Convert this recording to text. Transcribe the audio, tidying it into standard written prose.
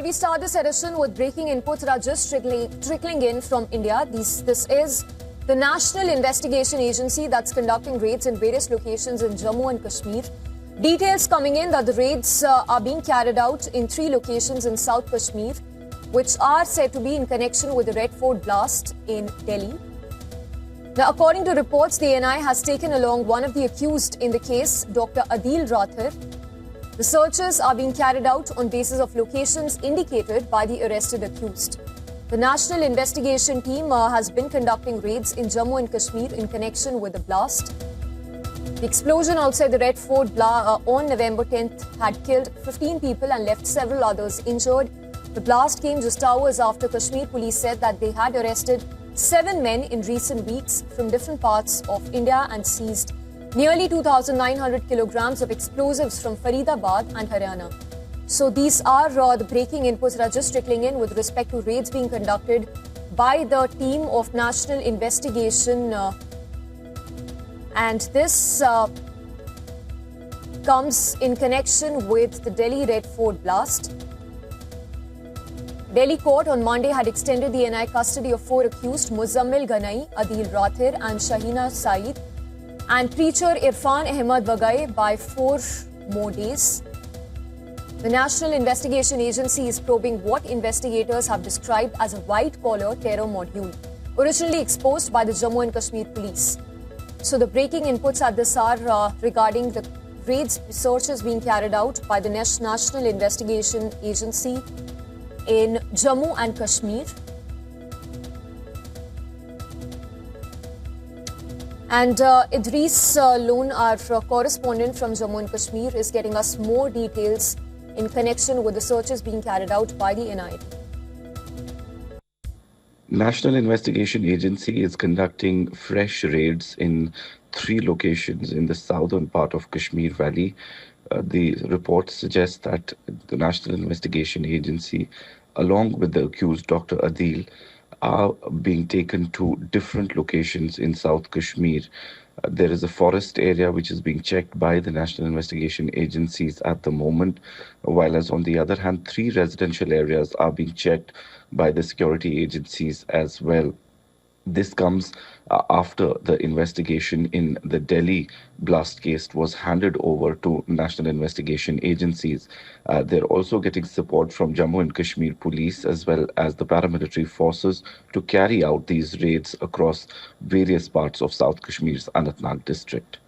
Well, we start this edition with breaking inputs that are just trickling in from India. This is the National Investigation Agency that's conducting raids in various locations in Jammu and Kashmir. Details coming in that the raids are being carried out in 3 locations in South Kashmir, which are said to be in connection with the Red Fort blast in Delhi. Now, according to reports, the NI has taken along one of the accused in the case, Dr. Adil Rathir. The searches are being carried out on basis of locations indicated by the arrested accused. The National Investigation Team has been conducting raids in Jammu and Kashmir in connection with the blast. The explosion outside the Red Fort on November 10th had killed 15 people and left several others injured. The blast came just hours after Kashmir police said that they had arrested 7 men in recent weeks from different parts of India and seized nearly 2,900 kilograms of explosives from Faridabad and Haryana. So these are the breaking inputs that are just trickling in with respect to raids being conducted by the team of National Investigation. And this comes in connection with the Delhi Red Fort blast. Delhi court on Monday had extended the NI custody of 4 accused, Muzammil Ganai, Adil Rathir and Shahina Saeed, and preacher Irfan Ahmed Bagai by 4 more days. The National Investigation Agency is probing what investigators have described as a white-collar terror module, originally exposed by the Jammu and Kashmir police. So the breaking inputs at this are regarding the raids, searches being carried out by the National Investigation Agency in Jammu and Kashmir. And Idris Loon, our correspondent from Jammu and Kashmir, is getting us more details in connection with the searches being carried out by the NIA. National Investigation Agency is conducting fresh raids in 3 locations in the southern part of Kashmir Valley. The reports suggest that the National Investigation Agency, along with the accused Dr. Adil, are being taken to different locations in South Kashmir. There is a forest area which is being checked by the National Investigation Agencies at the moment, while as on the other hand, 3 residential areas are being checked by the security agencies as well. This comes after the investigation in the Delhi blast case was handed over to National Investigation Agencies. They're also getting support from Jammu and Kashmir police as well as the paramilitary forces to carry out these raids across various parts of South Kashmir's Anantnag district.